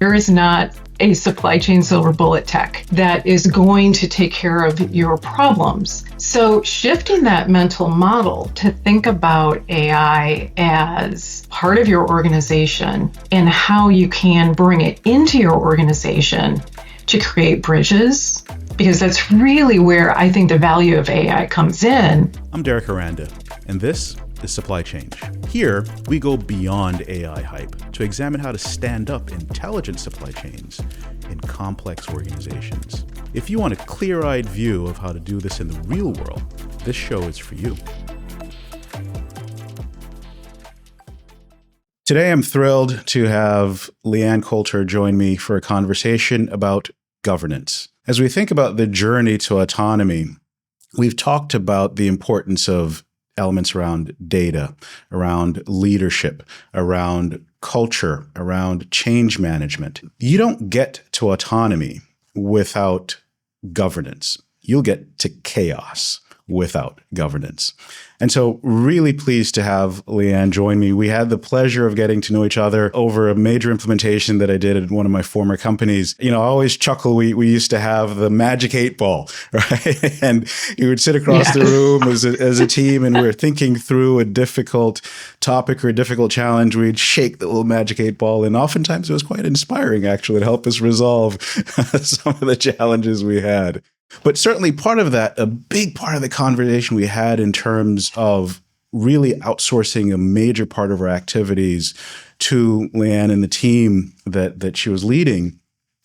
There is not a supply chain silver bullet tech that is going to take care of your problems. So shifting that mental model to think about AI as part of your organization and how you can bring it into your organization to create bridges, because that's really where I think the value of AI comes in. I'm Derek Aranda, and this is Supply Chain. Here, we go beyond AI hype to examine how to stand up intelligent supply chains in complex organizations. If you want a clear-eyed view of how to do this in the real world, this show is for you. Today, I'm thrilled to have LeAnne Coulter join me for a conversation about governance. As we think about the journey to autonomy, we've talked about the importance of elements around data, around leadership, around culture, around change management. You don't get to autonomy without governance. You'll get to chaos without governance. And so really pleased to have LeAnne join me. We had the pleasure of getting to know each other over a major implementation that I did at one of my former companies. You know, I always chuckle. We used to have the magic 8-ball, right? And you would sit across the room as a team, and we were thinking through a difficult topic or a difficult challenge. We'd shake the little magic 8-ball, and oftentimes it was quite inspiring, actually, to help us resolve some of the challenges we had. But certainly part of that, a big part of the conversation we had in terms of really outsourcing a major part of our activities to LeAnne and the team that she was leading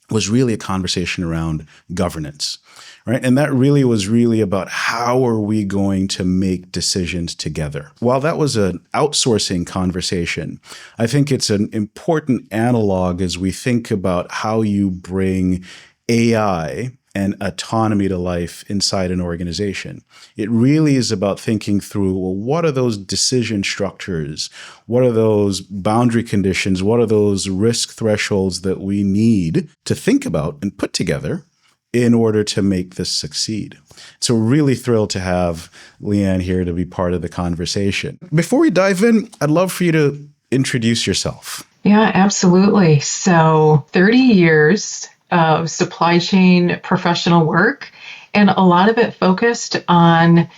was really a conversation around governance, right? And that really was about how are we going to make decisions together? While that was an outsourcing conversation, I think it's an important analog as we think about how you bring AI and autonomy to life inside an organization. It really is about thinking through, well, what are those decision structures? What are those boundary conditions? What are those risk thresholds that we need to think about and put together in order to make this succeed? So really thrilled to have LeAnne here to be part of the conversation. Before we dive in, I'd love for you to introduce yourself. Yeah, absolutely. So 30 years of supply chain professional work, and a lot of it focused on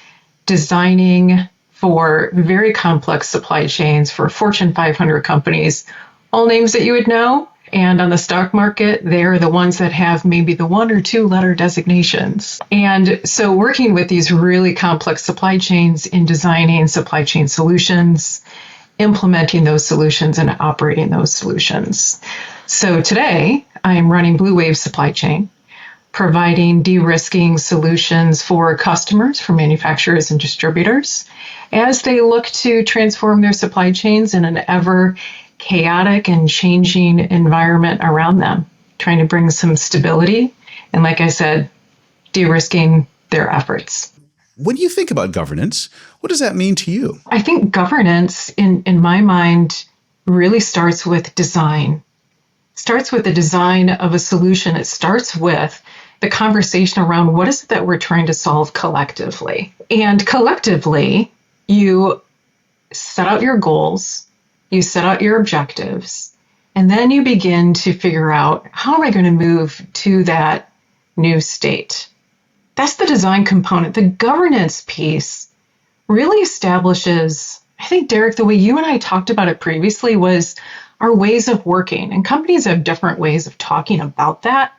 designing for very complex supply chains for Fortune 500 companies, all names that you would know. And on the stock market, they're the ones that have maybe the 1 or 2 letter designations. And so working with these really complex supply chains in designing supply chain solutions, implementing those solutions, and operating those solutions. So today, I'm running BlueWave Supply Chain, providing de-risking solutions for customers, for manufacturers and distributors, as they look to transform their supply chains in an ever chaotic and changing environment around them, trying to bring some stability and, like I said, de-risking their efforts. When you think about governance, what does that mean to you? I think governance, in my mind, really starts with design. Starts with the design of a solution. It starts with the conversation around what is it that we're trying to solve collectively. And collectively, you set out your goals, you set out your objectives, and then you begin to figure out, how am I going to move to that new state? That's the design component. The governance piece really establishes, I think, Derek, the way you and I talked about it previously was our ways of working. And companies have different ways of talking about that.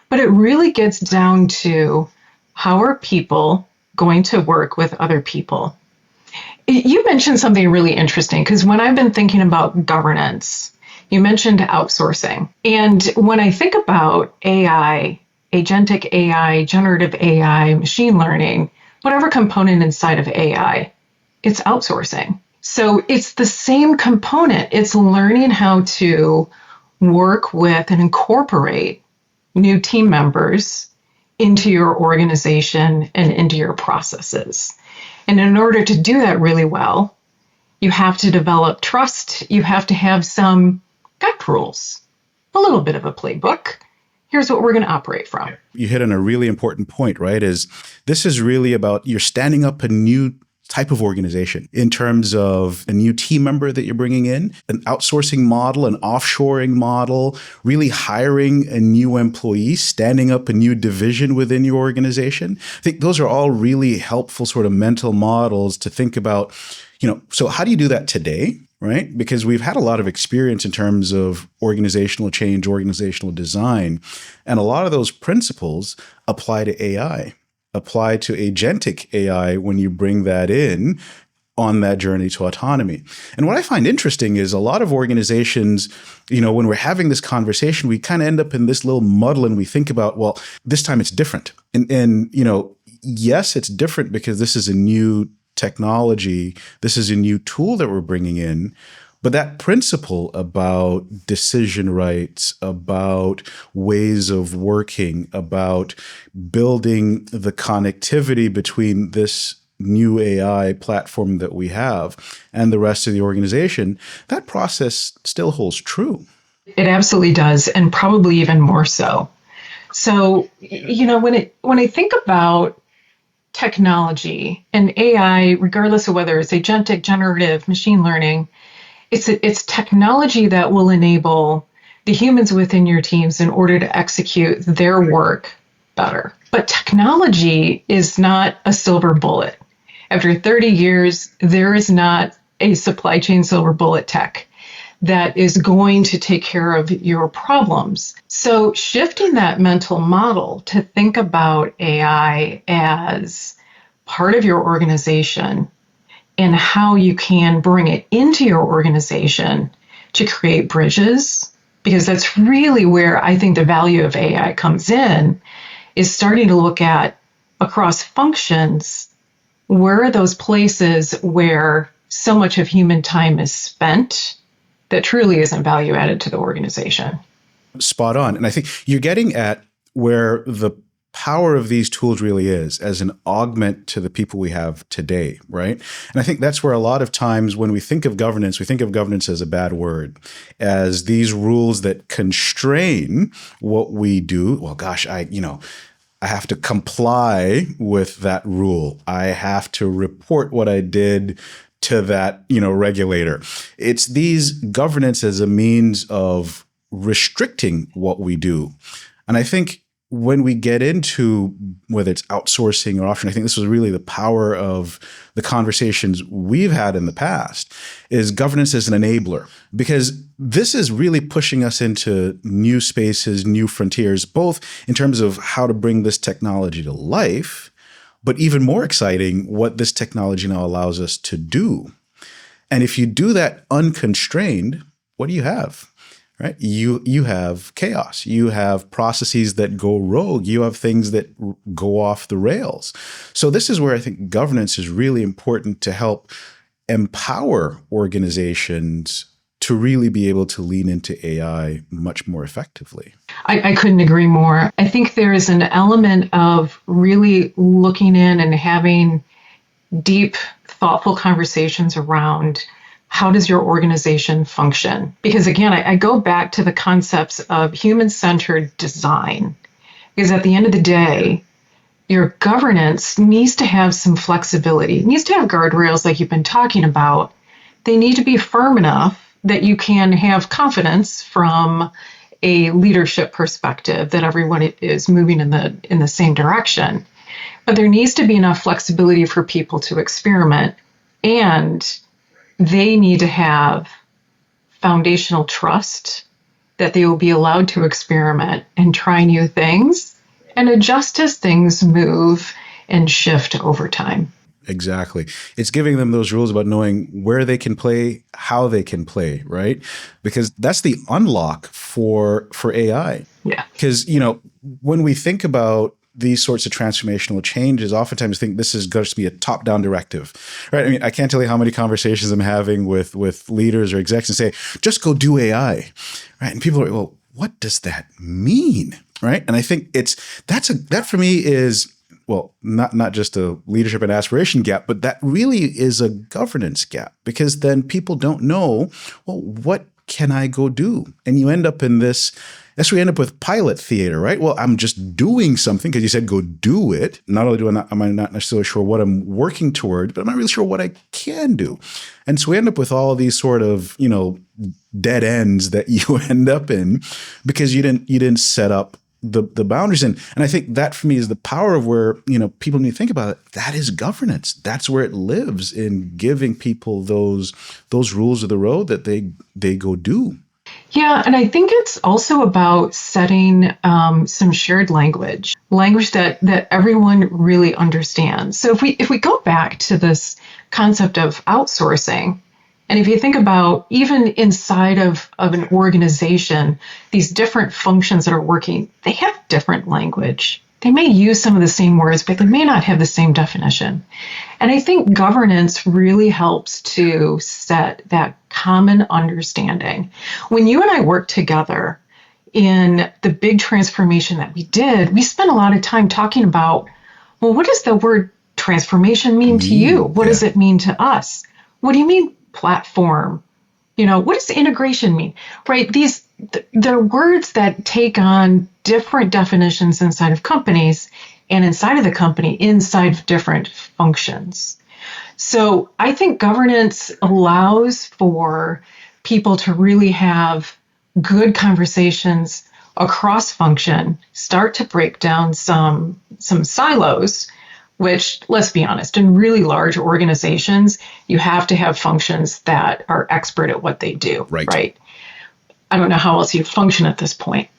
But it really gets down to, how are people going to work with other people? You mentioned something really interesting, because when I've been thinking about governance, you mentioned outsourcing. And when I think about AI, agentic AI, generative AI, machine learning, whatever component inside of AI, it's outsourcing. So it's the same component. It's learning how to work with and incorporate new team members into your organization and into your processes. And in order to do that really well, you have to develop trust. You have to have some gut rules, a little bit of a playbook. Here's what we're going to operate from. You hit on a really important point, right? This is really about, you're standing up a new type of organization in terms of a new team member that you're bringing in, an outsourcing model, an offshoring model, really hiring a new employee, standing up a new division within your organization. I think those are all really helpful sort of mental models to think about, so how do you do that today? Right? Because we've had a lot of experience in terms of organizational change, organizational design, and a lot of those principles apply to AI, apply to agentic AI when you bring that in on that journey to autonomy. And what I find interesting is a lot of organizations, when we're having this conversation, we kind of end up in this little muddle and we think about, well, this time it's different. And yes, it's different because this is a new technology. This is a new tool that we're bringing in. But that principle about decision rights, about ways of working, about building the connectivity between this new AI platform that we have and the rest of the organization, that process still holds true. It absolutely does, and probably even more so. So, when I think about technology and AI, regardless of whether it's agentic, generative, machine learning, it's technology that will enable the humans within your teams in order to execute their work better. But technology is not a silver bullet. After 30 years, there is not a supply chain silver bullet tech that is going to take care of your problems. So shifting that mental model to think about AI as part of your organization and how you can bring it into your organization to create bridges, because that's really where I think the value of AI comes in, is starting to look at across functions, where are those places where so much of human time is spent that truly isn't value added to the organization. Spot on. And I think you're getting at where the power of these tools really is as an augment to the people we have today, right? And I think that's where a lot of times when we think of governance as a bad word, as these rules that constrain what we do. Well, gosh, I have to comply with that rule. I have to report what I did to that, regulator. It's these governance as a means of restricting what we do. And I think when we get into whether it's outsourcing or offshoring, I think this was really the power of the conversations we've had in the past, is governance as an enabler, because this is really pushing us into new spaces, new frontiers, both in terms of how to bring this technology to life, but even more exciting, what this technology now allows us to do. And if you do that unconstrained, what do you have? Right? You have chaos. You have processes that go rogue. You have things that go off the rails. So this is where I think governance is really important to help empower organizations to really be able to lean into AI much more effectively. I couldn't agree more. I think there is an element of really looking in and having deep, thoughtful conversations around how does your organization function? Because again, I go back to the concepts of human-centered design. Because at the end of the day, your governance needs to have some flexibility. It needs to have guardrails like you've been talking about. They need to be firm enough that you can have confidence from a leadership perspective that everyone is moving in the same direction. But there needs to be enough flexibility for people to experiment, and they need to have foundational trust that they will be allowed to experiment and try new things and adjust as things move and shift over time. Exactly. It's giving them those rules about knowing where they can play, how they can play, right? Because that's the unlock for AI. Yeah. Because, when we think about these sorts of transformational changes, oftentimes think this is going to be a top-down directive, right? I mean, I can't tell you how many conversations I'm having with leaders or execs and say, just go do AI, right? And people are, well, what does that mean, right? And I think that for me is, well, not just a leadership and aspiration gap, but that really is a governance gap, because then people don't know, well, what can I go do? And you end up in this That's where we end up with pilot theater, right? Well, I'm just doing something because you said go do it. Not only am I not necessarily sure what I'm working toward, but I'm not really sure what I can do. And so we end up with all these sort of, dead ends that you end up in because you didn't set up the boundaries. And I think that for me is the power of where, people need to think about it. That is governance. That's where it lives, in giving people those rules of the road that they go do. Yeah, and I think it's also about setting some shared language that everyone really understands. So if we go back to this concept of outsourcing, and if you think about even inside of an organization, these different functions that are working, they have different language. They may use some of the same words, but they may not have the same definition. And I think governance really helps to set that common understanding. When you and I worked together in the big transformation that we did, we spent a lot of time talking about, well, what does the word transformation mean to you? What does it mean to us? What do you mean platform? What does integration mean? Right? They're words that take on different definitions inside of companies and inside of the company, inside of different functions. So I think governance allows for people to really have good conversations across function, start to break down some silos, which, let's be honest, in really large organizations, you have to have functions that are expert at what they do, right? I don't know how else you function at this point,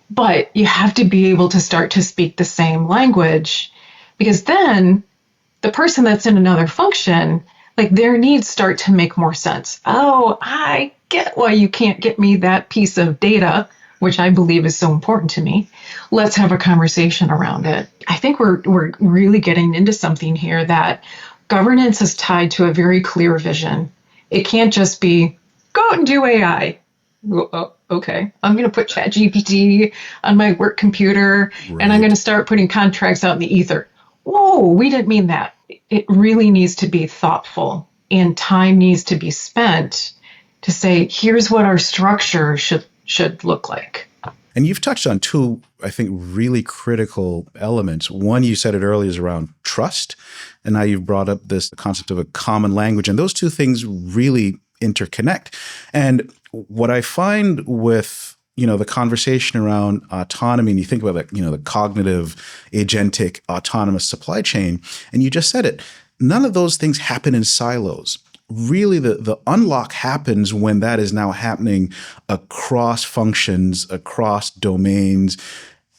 but you have to be able to start to speak the same language, because then the person that's in another function, like, their needs start to make more sense. Oh, I get why you can't get me that piece of data, which I believe is so important to me. Let's have a conversation around it. I think we're really getting into something here, that governance is tied to a very clear vision. It can't just be, go out and do AI. Oh, okay, I'm going to put ChatGPT on my work computer, and I'm going to start putting contracts out in the ether. Whoa, we didn't mean that. It really needs to be thoughtful, and time needs to be spent to say, here's what our structure should look like. And you've touched on two, I think, really critical elements. One, you said it earlier, is around trust. And now you've brought up this concept of a common language. And those two things really interconnect. And what I find with, the conversation around autonomy, and you think about the cognitive, agentic, autonomous supply chain, and you just said it, none of those things happen in silos. Really, the unlock happens when that is now happening across functions, across domains,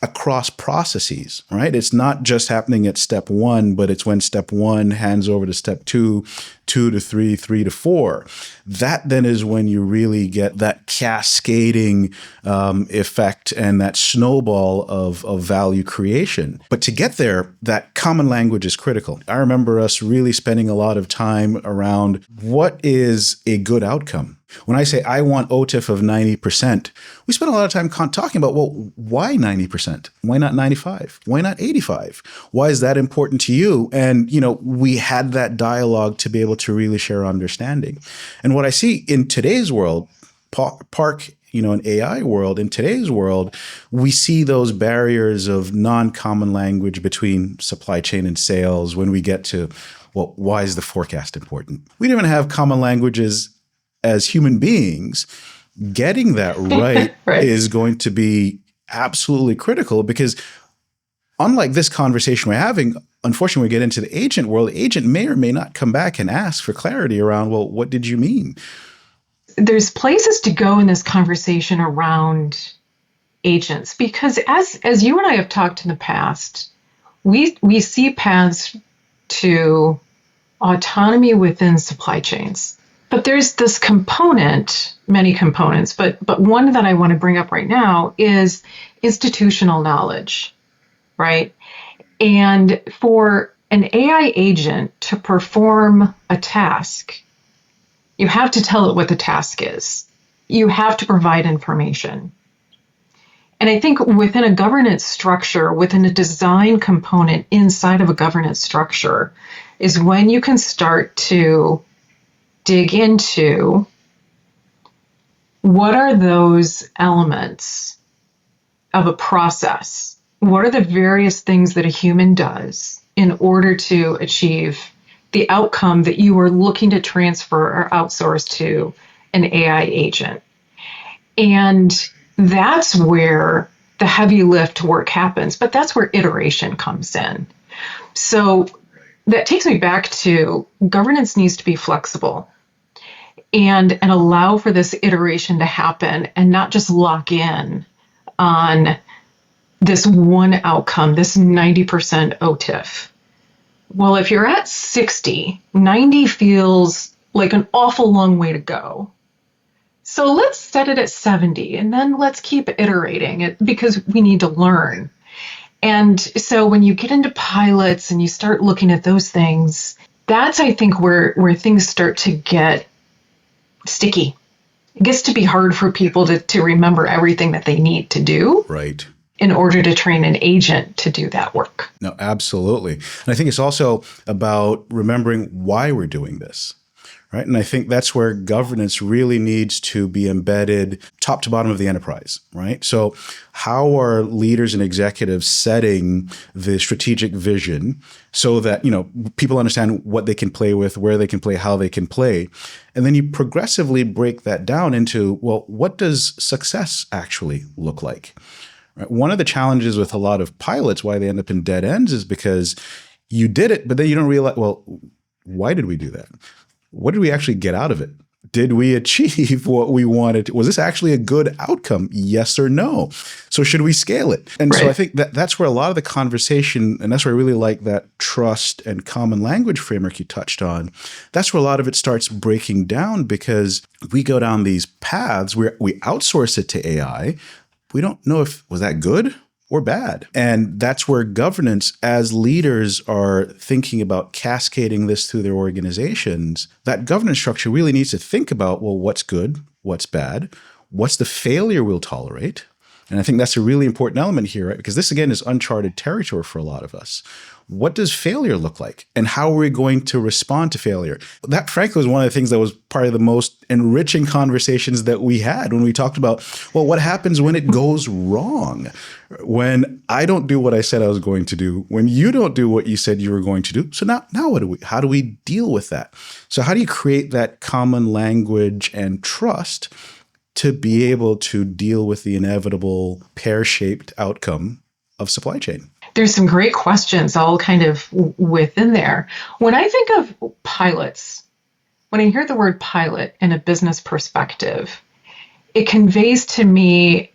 across processes, right? It's not just happening at step one, but it's when step one hands over to step two, 2 to 3, 3 to 4. That then is when you really get that cascading effect and that snowball of value creation. But to get there, that common language is critical. I remember us really spending a lot of time around what is a good outcome. When I say I want OTIF of 90%, we spend a lot of time talking about, well, why 90%? Why not 95? Why not 85? Why is that important to you? And, we had that dialogue to be able to really share understanding. And what I see in today's world, an AI world, in today's world, we see those barriers of non-common language between supply chain and sales when we get to, well, why is the forecast important? We don't even have common languages as human beings. Getting that right, is going to be absolutely critical, because unlike this conversation we're having, unfortunately, we get into the agent world. The agent may or may not come back and ask for clarity around, well, what did you mean? There's places to go in this conversation around agents, because as you and I have talked in the past, we see paths to autonomy within supply chains. But there's this component, many components, but one that I want to bring up right now is institutional knowledge, right? And for an AI agent to perform a task, you have to tell it what the task is. You have to provide information. And I think within a governance structure, within a design component inside of a governance structure, is when you can start to dig into what are those elements of a process. What are the various things that a human does in order to achieve the outcome that you are looking to transfer or outsource to an AI agent? And that's where the heavy lift work happens, but that's where iteration comes in. So that takes me back to governance needs to be flexible and allow for this iteration to happen and not just lock in on this one outcome, this 90% OTIF. Well, if you're at 60, 90 feels like an awful long way to go. So let's set it at 70 and then let's keep iterating it because we need to learn. And so when you get into pilots and you start looking at those things, that's, I think, where things start to get sticky. It gets to be hard for people to remember everything that they need to do. Right. In order to train an agent to do that work. No, absolutely. And I think it's also about remembering why we're doing this. Right. And I think that's where governance really needs to be embedded top to bottom of the enterprise. Right. So how are leaders and executives setting the strategic vision so that, people understand what they can play with, where they can play, how they can play. And then you progressively break that down into, well, what does success actually look like? Right. One of the challenges with a lot of pilots, why they end up in dead ends, is because you did it, but then you don't realize, well, why did we do that? What did we actually get out of it? Did we achieve what we wanted? Was this actually a good outcome? Yes or no? So should we scale it? And right. So I think that's where a lot of the conversation, and that's where I really like that trust and common language framework you touched on. That's where a lot of it starts breaking down because we go down these paths where we outsource it to AI. We don't know if was that good or bad. And that's where governance, as leaders are thinking about cascading this through their organizations, that governance structure really needs to think about, well, what's good, what's bad, what's the failure we'll tolerate. And I think that's a really important element here, right? Because this, again, is uncharted territory for a lot of us. What does failure look like? And how are we going to respond to failure? That, frankly, was one of the things that was part of the most enriching conversations that we had when we talked about, well, what happens when it goes wrong? When I don't do what I said I was going to do, when you don't do what you said you were going to do. So now how do we deal with that? So how do you create that common language and trust to be able to deal with the inevitable pear-shaped outcome of supply chain? There's some great questions all kind of within there. When I think of pilots, when I hear the word pilot in a business perspective, it conveys to me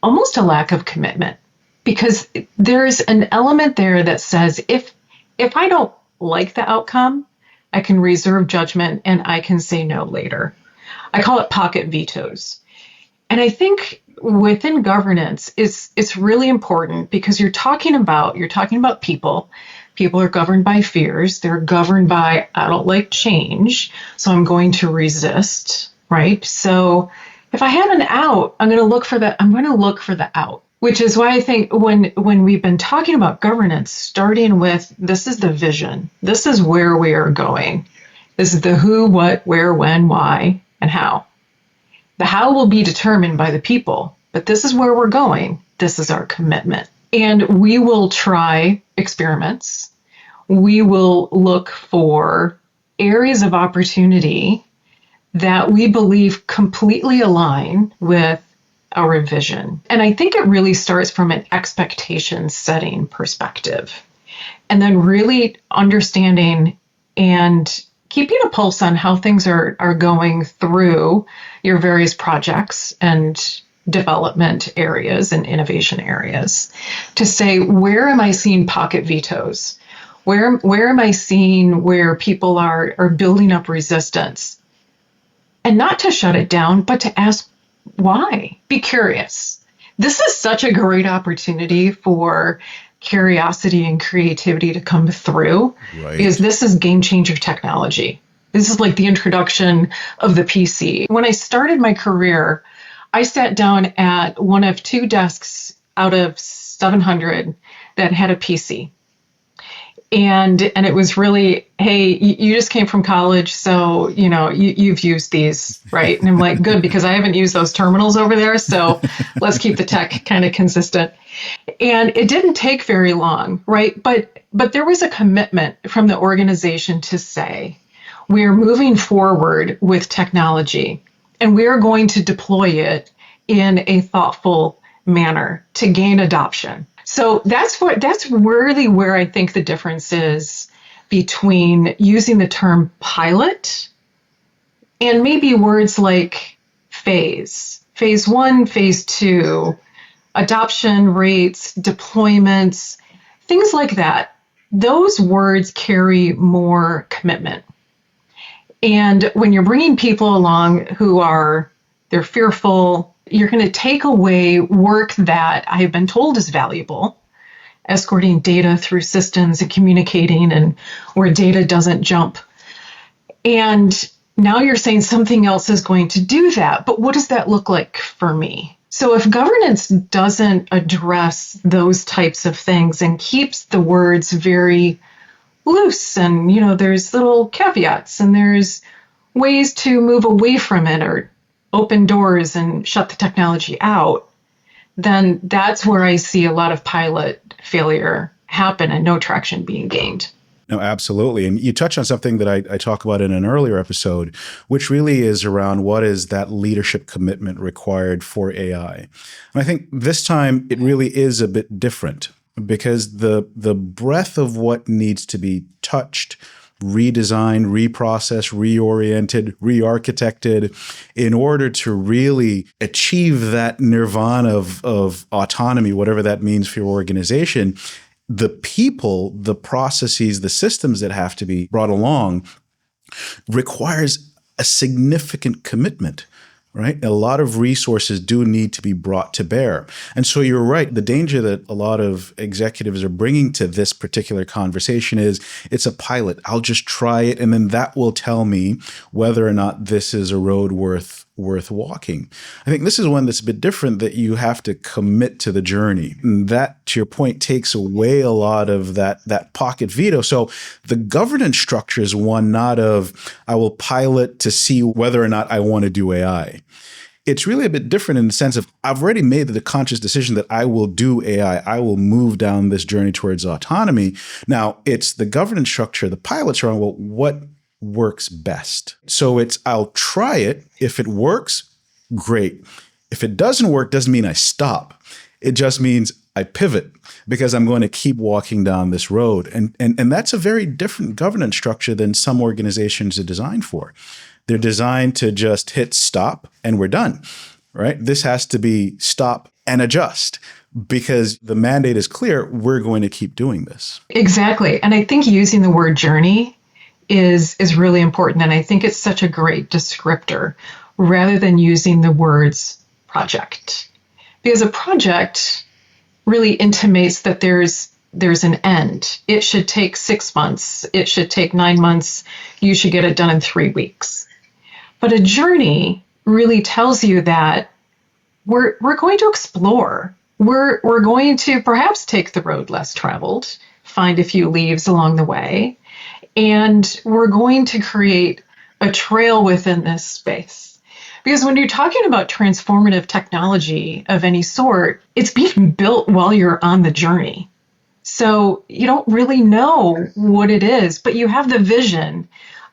almost a lack of commitment, because there's an element there that says if I don't like the outcome, I can reserve judgment and I can say no later. I call it pocket vetoes. And I think within governance, it's really important because you're talking about people. People are governed by fears. They're governed by, I don't like change, so I'm going to resist, right? So if I have an out, I'm going to look for the out, which is why I think when we've been talking about governance, starting with this is the vision, this is where we are going. This is the who, what, where, when, why, and how. The how will be determined by the people, but this is where we're going. This is our commitment. And we will try experiments. We will look for areas of opportunity that we believe completely align with our vision. And I think it really starts from an expectation setting perspective. And then really understanding and keeping a pulse on how things are going through your various projects and development areas and innovation areas to say, where am I seeing pocket vetoes? Where am I seeing where people are building up resistance? And not to shut it down, but to ask why. Be curious. This is such a great opportunity for curiosity and creativity to come through, right? Because this is game changer technology. This is like the introduction of the PC. When I started my career, I sat down at one of two desks out of 700 that had a PC. And it was really, hey, you just came from college, so you've used these, right? And I'm like, good, because I haven't used those terminals over there, so let's keep the tech kind of consistent. And it didn't take very long, right? But there was a commitment from the organization to say, we're moving forward with technology, and we're going to deploy it in a thoughtful manner to gain adoption. So that's really where I think the difference is between using the term pilot and maybe words like phase one, phase two, adoption rates, deployments, things like that. Those words carry more commitment. And when you're bringing people along they're fearful, you're going to take away work that I have been told is valuable, escorting data through systems and communicating, and where data doesn't jump. And now you're saying something else is going to do that. But what does that look like for me? So if governance doesn't address those types of things and keeps the words very loose, and there's little caveats and there's ways to move away from it or open doors and shut the technology out, then that's where I see a lot of pilot failure happen and no traction being gained. No, absolutely. And you touch on something that I talk about in an earlier episode, which really is around what is that leadership commitment required for AI. And I think this time it really is a bit different, because the breadth of what needs to be touched, redesigned, reprocessed, reoriented, re-architected in order to really achieve that nirvana of autonomy, whatever that means for your organization, the people, the processes, the systems that have to be brought along requires a significant commitment. Right? A lot of resources do need to be brought to bear. And so you're right. The danger that a lot of executives are bringing to this particular conversation is it's a pilot. I'll just try it, and then that will tell me whether or not this is a road worth walking. I think this is one that's a bit different, that you have to commit to the journey. And that, to your point, takes away a lot of that pocket veto. So the governance structure is one not of, I will pilot to see whether or not I want to do AI. It's really a bit different in the sense of, I've already made the conscious decision that I will do AI. I will move down this journey towards autonomy. Now, it's the governance structure, the pilots around, well, what works best? So it's, I'll try it. If it works, great. If it doesn't work, doesn't mean I stop. It just means I pivot, because I'm going to keep walking down this road. And that's a very different governance structure than some organizations are designed for. They're designed to just hit stop and we're done, right? This has to be stop and adjust, because the mandate is clear. We're going to keep doing this. Exactly. And I think using the word journey is really important. And I think it's such a great descriptor rather than using the words project. Because a project really intimates that there's an end. It should take 6 months. It should take 9 months. You should get it done in 3 weeks. But a journey really tells you that we're going to explore. We're going to perhaps take the road less traveled, find a few leaves along the way, and we're going to create a trail within this space. Because when you're talking about transformative technology of any sort, it's being built while you're on the journey. So you don't really know what it is, but you have the vision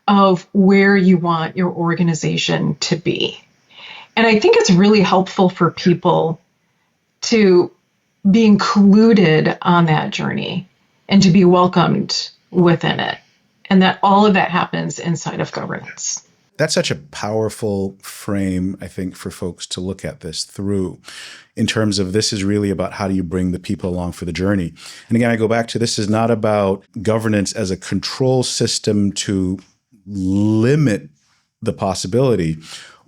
of where you want your organization to be. And I think it's really helpful for people to be included on that journey and to be welcomed within it. And that all of that happens inside of governance. That's such a powerful frame, I think, for folks to look at this through, in terms of, this is really about how do you bring the people along for the journey. And again, I go back to, this is not about governance as a control system to limit the possibility,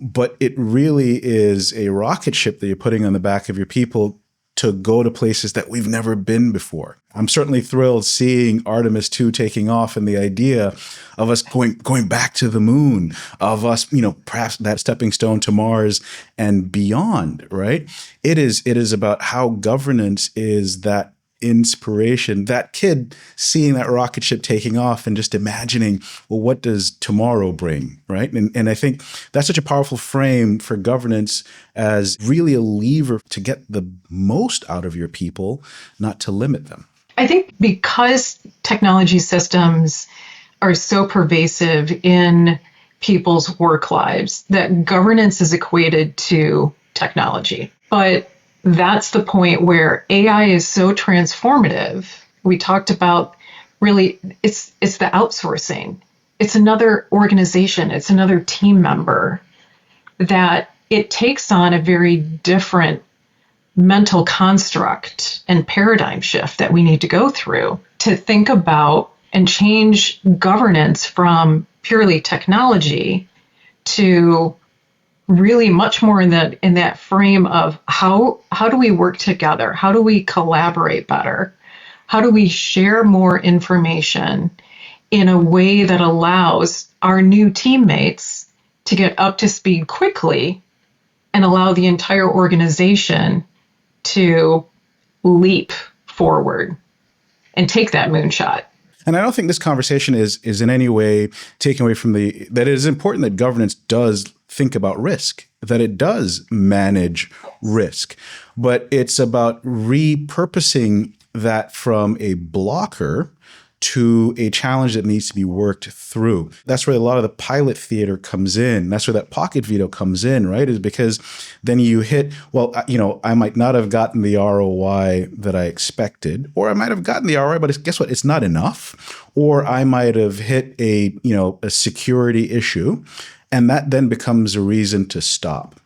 but it really is a rocket ship that you're putting on the back of your people to go to places that we've never been before. I'm certainly thrilled seeing Artemis 2 taking off, and the idea of us going back to the moon, of us, perhaps that stepping stone to Mars and beyond, right? It is about how governance is that inspiration. That kid seeing that rocket ship taking off and just imagining, well, what does tomorrow bring, right? And I think that's such a powerful frame for governance as really a lever to get the most out of your people, not to limit them. I think because technology systems are so pervasive in people's work lives that governance is equated to technology. But that's the point where AI is so transformative. We talked about really it's the outsourcing. It's another organization, it's another team member that it takes on a very different mental construct and paradigm shift that we need to go through to think about and change governance from purely technology to really much more in that frame of how do we work together? How do we collaborate better? How do we share more information in a way that allows our new teammates to get up to speed quickly and allow the entire organization to leap forward and take that moonshot? And I don't think this conversation is in any way taking away from that it is important that governance does think about risk, that it does manage risk, but it's about repurposing that from a blocker to a challenge that needs to be worked through. That's where a lot of the pilot theater comes in. That's where that pocket veto comes in, right? Is because then you hit, well, I might not have gotten the ROI that I expected, or I might have gotten the ROI, but guess what? It's not enough. Or I might have hit a security issue, and that then becomes a reason to stop.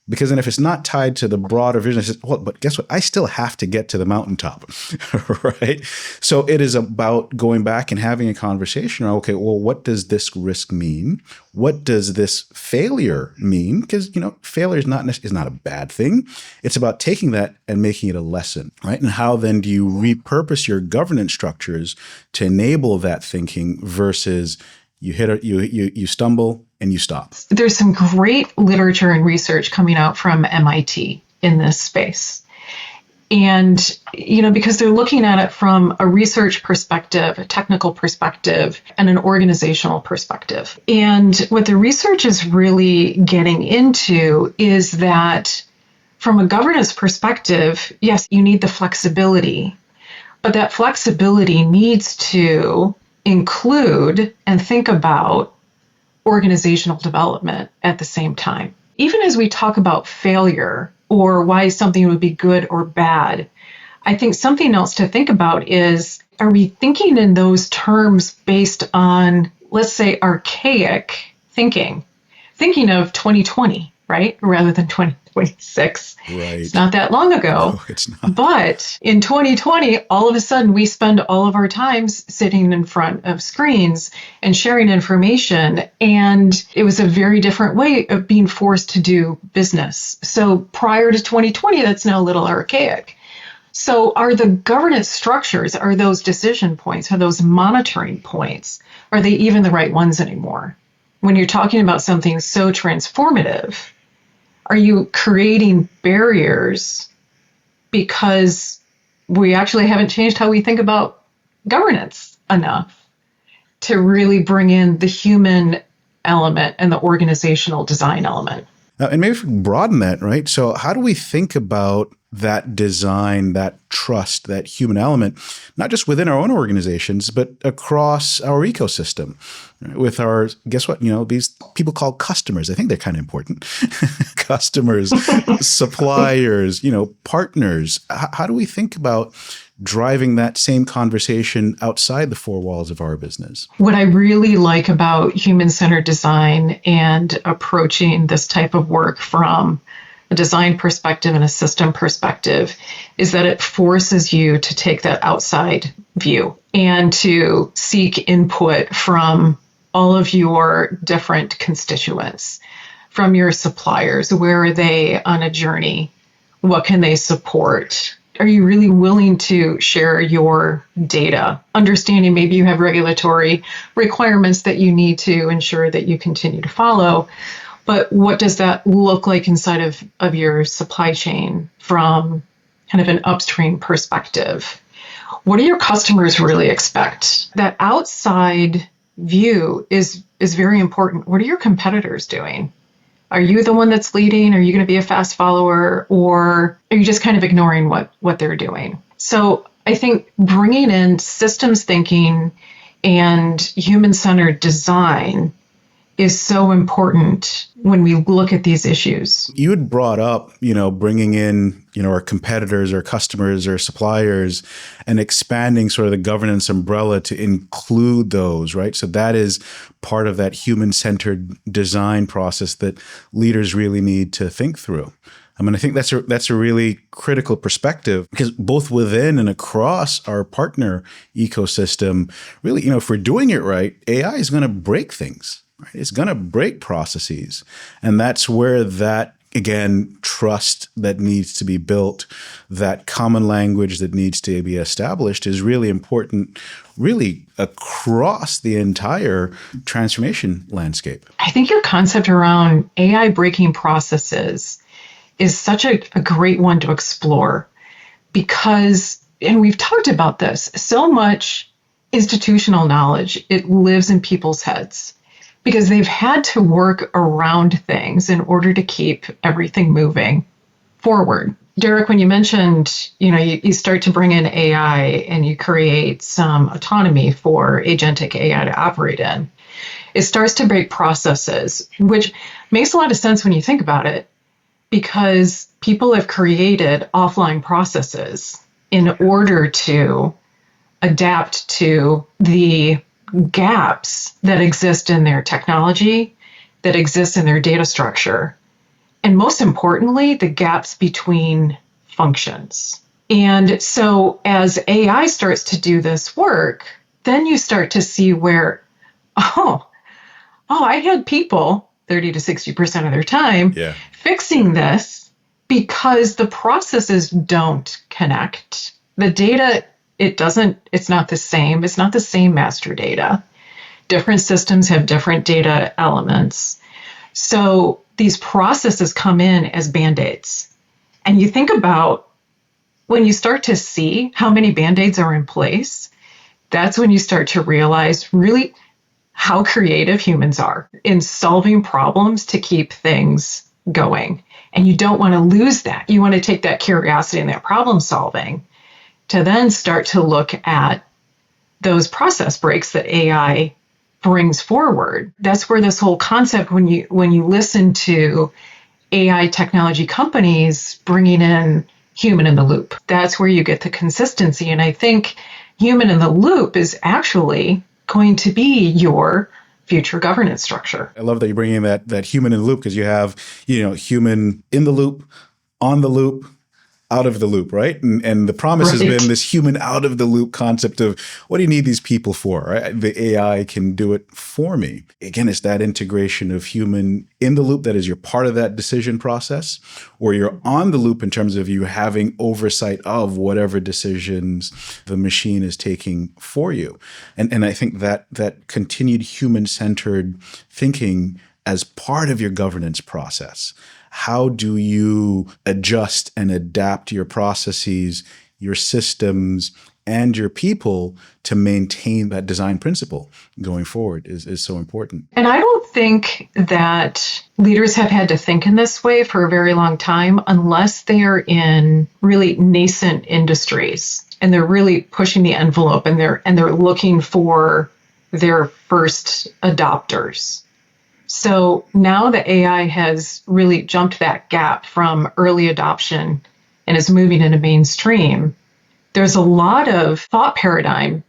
Because then if it's not tied to the broader vision, it says, well, but guess what? I still have to get to the mountaintop, right? So it is about going back and having a conversation around, okay, well, what does this risk mean? What does this failure mean? Because, failure is not a bad thing. It's about taking that and making it a lesson, right? And how then do you repurpose your governance structures to enable that thinking versus you stumble and you stop? There's some great literature and research coming out from MIT in this space. And, because they're looking at it from a research perspective, a technical perspective, and an organizational perspective. And what the research is really getting into is that from a governance perspective, yes, you need the flexibility, but that flexibility needs to include and think about organizational development at the same time. Even as we talk about failure or why something would be good or bad, I think something else to think about is, are we thinking in those terms based on, let's say, archaic thinking of 2020, right? Rather than 2026. Right. It's not that long ago. No, it's not. But in 2020, all of a sudden, we spend all of our time sitting in front of screens and sharing information. And it was a very different way of being forced to do business. So prior to 2020, that's now a little archaic. So are the governance structures, are those decision points, are those monitoring points, are they even the right ones anymore? When you're talking about something so transformative, are you creating barriers because we actually haven't changed how we think about governance enough to really bring in the human element and the organizational design element? And maybe if we broaden that, right? So how do we think about that design, that trust, that human element, not just within our own organizations, but across our ecosystem with our, guess what, these people called customers. I think they're kind of important. Customers, suppliers, partners. How do we think about driving that same conversation outside the four walls of our business? What I really like about human-centered design and approaching this type of work from a design perspective and a system perspective is that it forces you to take that outside view and to seek input from all of your different constituents, from your suppliers. Where are they on a journey? What can they support? Are you really willing to share your data? Understanding maybe you have regulatory requirements that you need to ensure that you continue to follow. But what does that look like inside of your supply chain from kind of an upstream perspective? What do your customers really expect? That outside view is very important. What are your competitors doing? Are you the one that's leading? Are you going to be a fast follower? Or are you just kind of ignoring what they're doing? So I think bringing in systems thinking and human-centered design is so important when we look at these issues. You had brought up, bringing in, our competitors or customers or suppliers and expanding sort of the governance umbrella to include those, right? So that is part of that human-centered design process that leaders really need to think through. I mean, I think that's a really critical perspective, because both within and across our partner ecosystem, really, if we're doing it right, AI is going to break things. Right? It's going to break processes. And that's where that, again, trust that needs to be built, that common language that needs to be established is really important, really across the entire transformation landscape. I think your concept around AI breaking processes is such a great one to explore because, and we've talked about this, so much institutional knowledge, it lives in people's heads, because they've had to work around things in order to keep everything moving forward. Derek, when you mentioned, you start to bring in AI and you create some autonomy for agentic AI to operate in, it starts to break processes, which makes a lot of sense when you think about it, because people have created offline processes in order to adapt to the gaps that exist in their technology, that exist in their data structure, and most importantly, the gaps between functions. And so as AI starts to do this work, then you start to see where, I had people 30 to 60% of their time fixing this because the processes don't connect. The data, it's not the same. It's not the same master data. Different systems have different data elements. So these processes come in as Band-Aids. And you think about when you start to see how many Band-Aids are in place, that's when you start to realize really how creative humans are in solving problems to keep things going. And you don't want to lose that. You want to take that curiosity and that problem solving to then start to look at those process breaks that AI brings forward. That's where this whole concept, when you listen to AI technology companies bringing in human in the loop, that's where you get the consistency. And I think human in the loop is actually going to be your future governance structure. I love that you're bringing that human in the loop, because you have, human in the loop, on the loop, out of the loop, right? And the promise has been this human out of the loop concept of, what do you need these people for? Right? The AI can do it for me. Again, it's that integration of human in the loop, that is, you're part of that decision process, or you're on the loop in terms of you having oversight of whatever decisions the machine is taking for you. And I think that continued human-centered thinking as part of your governance process. How do you adjust and adapt your processes, your systems, and your people to maintain that design principle going forward is so important. And I don't think that leaders have had to think in this way for a very long time unless they're in really nascent industries and they're really pushing the envelope and they're looking for their first adopters. So now the AI has really jumped that gap from early adoption and is moving into mainstream. There's a lot of thought paradigm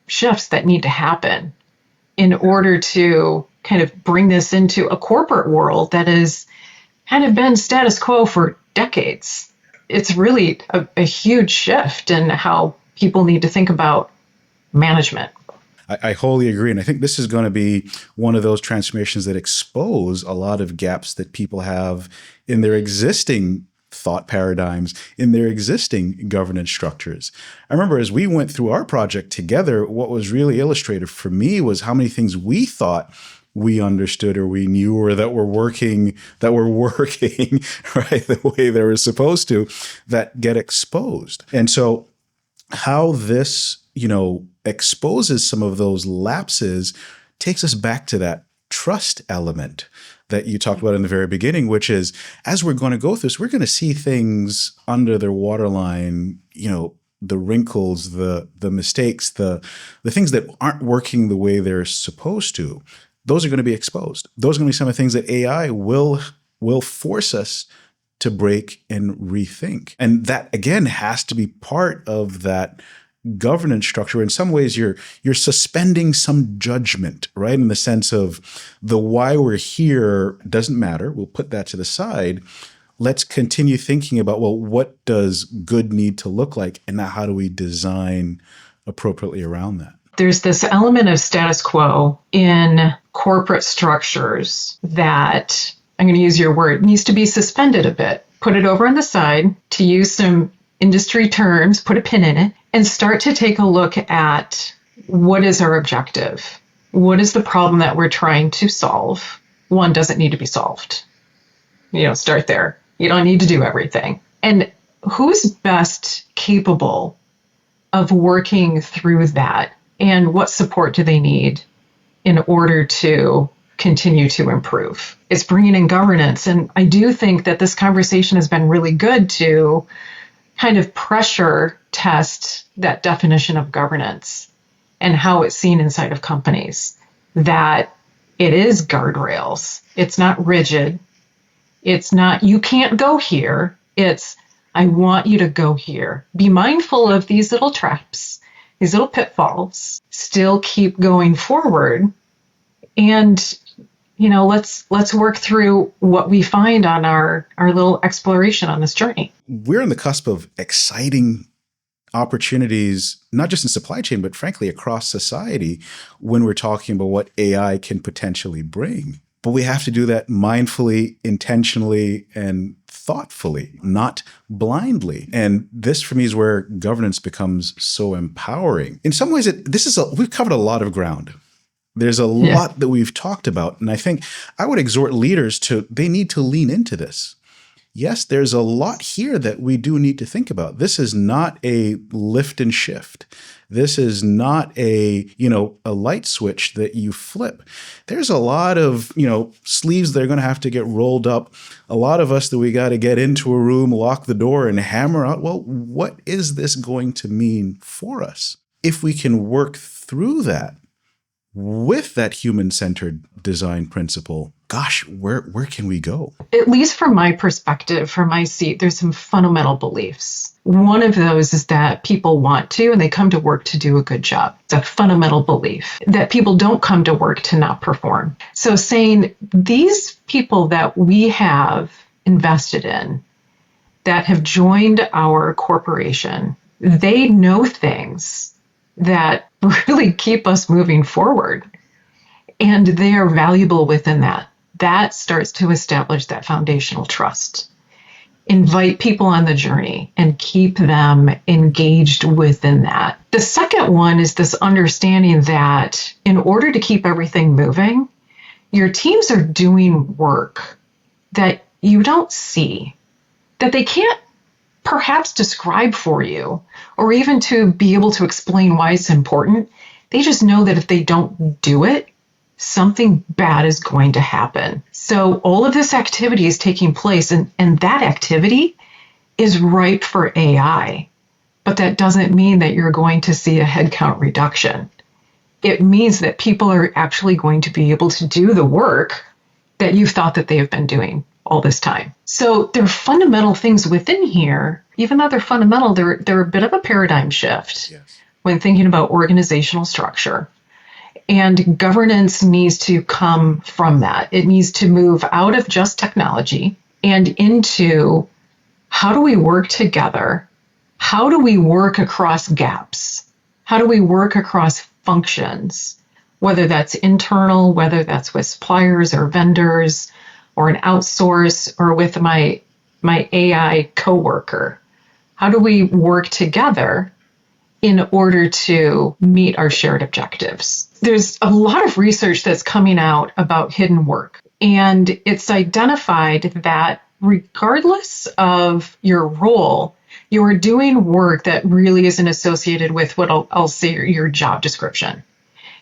shifts that need to happen in order to kind of bring this into a corporate world that has kind of been status quo for decades. It's really a huge shift in how people need to think about management. I wholly agree. And I think this is going to be one of those transformations that expose a lot of gaps that people have in their existing thought paradigms, in their existing governance structures. I remember as we went through our project together, what was really illustrative for me was how many things we thought we understood or we knew or that were working, right, the way they were supposed to, that get exposed. And so how this, exposes some of those lapses takes us back to that trust element that you talked about in the very beginning, which is as we're going to go through this, we're going to see things under their waterline, the wrinkles, the mistakes, the things that aren't working the way they're supposed to. Those are going to be exposed. Those are going to be some of the things that AI will force us to break and rethink. And that, again, has to be part of that governance structure. In some ways, you're suspending some judgment, right? In the sense of the why we're here doesn't matter. We'll put that to the side. Let's continue thinking about, well, what does good need to look like? And now how do we design appropriately around that? There's this element of status quo in corporate structures that, I'm going to use your word, needs to be suspended a bit. Put it over on the side, to use some industry terms, put a pin in it, and start to take a look at what is our objective? What is the problem that we're trying to solve? One doesn't need to be solved. Start there. You don't need to do everything. And who's best capable of working through that? And what support do they need in order to continue to improve? It's bringing in governance. And I do think that this conversation has been really good to kind of pressure test that definition of governance and how it's seen inside of companies, that it is guardrails. It's not rigid. It's not, you can't go here. It's, I want you to go here. Be mindful of these little traps, these little pitfalls, still keep going forward. And, let's work through what we find on our little exploration on this journey. We're on the cusp of exciting opportunities, not just in supply chain, but frankly, across society when we're talking about what AI can potentially bring. But we have to do that mindfully, intentionally, and thoughtfully, not blindly. And this, for me, is where governance becomes so empowering. In some ways, we've covered a lot of ground. There's a lot that we've talked about. And I think I would exhort leaders they need to lean into this. Yes, there's a lot here that we do need to think about. This is not a lift and shift. This is not a light switch that you flip. There's a lot of, sleeves that are going to have to get rolled up. A lot of us that we got to get into a room, lock the door, and hammer out, well, what is this going to mean for us? If we can work through that with that human-centered design principle, gosh, where can we go? At least from my perspective, from my seat, there's some fundamental beliefs. One of those is that people want to, and they come to work to do a good job. It's a fundamental belief that people don't come to work to not perform. So saying these people that we have invested in, that have joined our corporation, they know things that really keep us moving forward. And they are valuable within that. That starts to establish that foundational trust. Invite people on the journey and keep them engaged within that. The second one is this understanding that in order to keep everything moving, your teams are doing work that you don't see, that they can't perhaps describe for you, or even to be able to explain why it's important. They just know that if they don't do it, something bad is going to happen. So all of this activity is taking place, and that activity is ripe for AI. But that doesn't mean that you're going to see a headcount reduction. It means that people are actually going to be able to do the work that you've thought that they have been doing all this time. So there are fundamental things within here. Even though they're fundamental, they're a bit of a paradigm shift when thinking about organizational structure. And governance needs to come from that. It needs to move out of just technology and into how do we work together? How do we work across gaps? How do we work across functions? Whether that's internal, whether that's with suppliers or vendors, or an outsource, or with my AI coworker. How do we work together in order to meet our shared objectives? There's a lot of research that's coming out about hidden work, and it's identified that regardless of your role, you are doing work that really isn't associated with what I'll say your job description.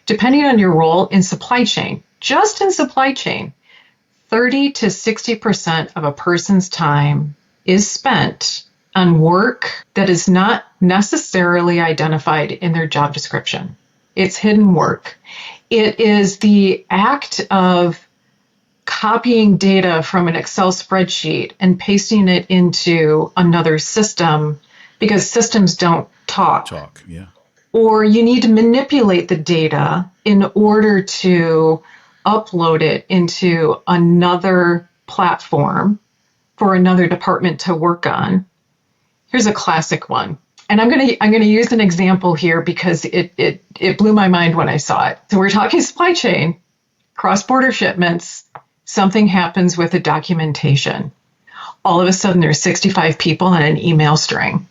Depending on your role in supply chain, just in supply chain, 30 to 60% of a person's time is spent on work that is not necessarily identified in their job description. It's hidden work. It is the act of copying data from an Excel spreadsheet and pasting it into another system because systems don't talk. Yeah. Or you need to manipulate the data in order to upload it into another platform for another department to work on. Here's a classic one. And I'm gonna use an example here because it blew my mind when I saw it. So we're talking supply chain, cross-border shipments, something happens with the documentation. All of a sudden there's 65 people on an email string.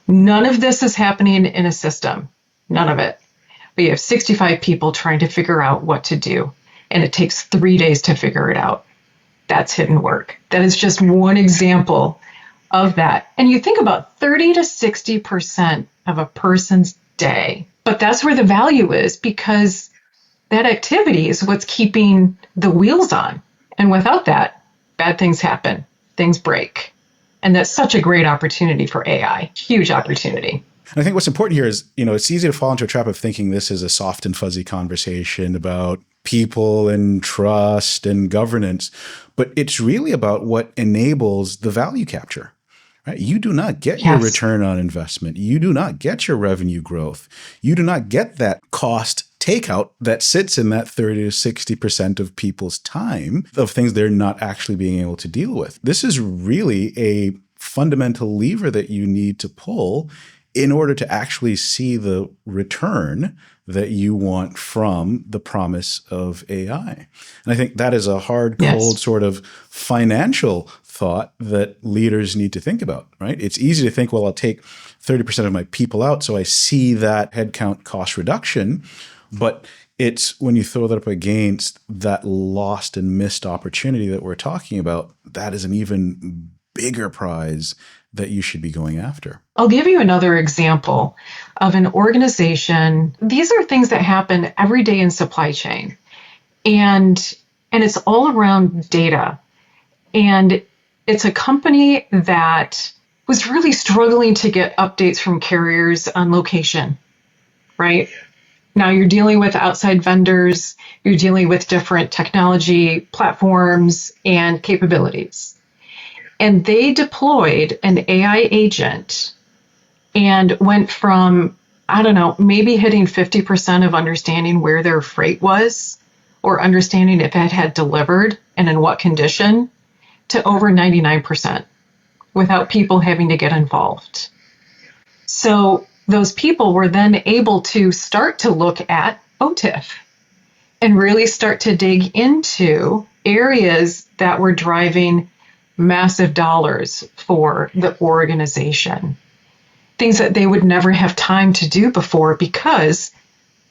None of this is happening in a system. None of it. But you have 65 people trying to figure out what to do. And it takes 3 days to figure it out. That's hidden work. That is just one example of that. And you think about 30 to 60% of a person's day. But that's where the value is because that activity is what's keeping the wheels on. And without that, bad things happen, things break. And that's such a great opportunity for AI, huge opportunity. And I think what's important here is, it's easy to fall into a trap of thinking this is a soft and fuzzy conversation about people and trust and governance, but it's really about what enables the value capture. Right? You do not get your return on investment. You do not get your revenue growth. You do not get that cost takeout that sits in that 30 to 60% of people's time of things they're not actually being able to deal with. This is really a fundamental lever that you need to pull in order to actually see the return that you want from the promise of AI. And I think that is a hard, cold sort of financial thought that leaders need to think about, right? It's easy to think, well, I'll take 30% of my people out so I see that headcount cost reduction. But it's when you throw that up against that lost and missed opportunity that we're talking about, that is an even bigger prize that you should be going after. I'll give you another example of an organization. These are things that happen every day in supply chain. And it's all around data. And it's a company that was really struggling to get updates from carriers on location, right? Now you're dealing with outside vendors, you're dealing with different technology platforms and capabilities. And they deployed an AI agent and went from, maybe hitting 50% of understanding where their freight was or understanding if it had delivered and in what condition to over 99% without people having to get involved. So those people were then able to start to look at OTIF and really start to dig into areas that were driving massive dollars for the organization. Things that they would never have time to do before because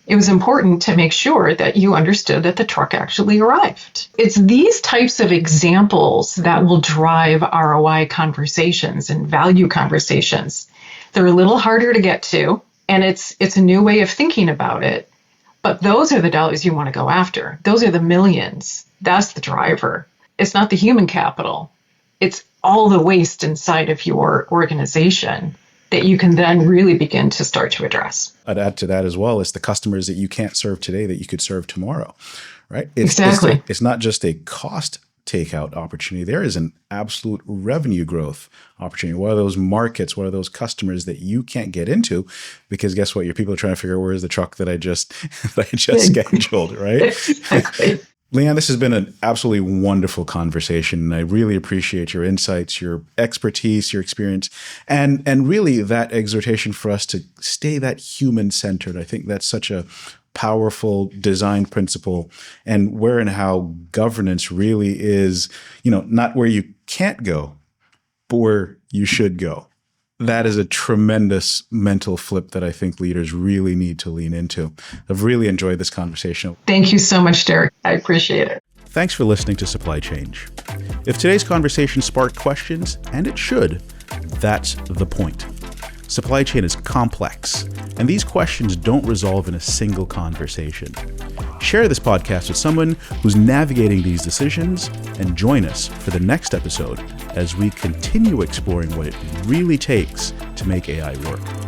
it was important to make sure that you understood that the truck actually arrived. It's these types of examples that will drive ROI conversations and value conversations. They're a little harder to get to, and it's a new way of thinking about it. But those are the dollars you want to go after. Those are the millions. That's the driver. It's not the human capital. It's all the waste inside of your organization that you can then really begin to start to address. I'd add to that as well. It's the customers that you can't serve today that you could serve tomorrow, right? Exactly. It's not just a cost takeout opportunity. There is an absolute revenue growth opportunity. What are those markets? What are those customers that you can't get into? Because guess what? Your people are trying to figure out where is the truck that I just scheduled, right? Exactly. LeAnne, this has been an absolutely wonderful conversation, and I really appreciate your insights, your expertise, your experience, and really that exhortation for us to stay that human-centered. I think that's such a powerful design principle, and where and how governance really is, not where you can't go, but where you should go. That is a tremendous mental flip that I think leaders really need to lean into. I've really enjoyed this conversation. Thank you so much, Derek. I appreciate it. thanks for listening to Supply Chain. If today's conversation sparked questions, and it should, that's the point. Supply chain is complex, and these questions don't resolve in a single conversation. Share this podcast with someone who's navigating these decisions, and join us for the next episode as we continue exploring what it really takes to make AI work.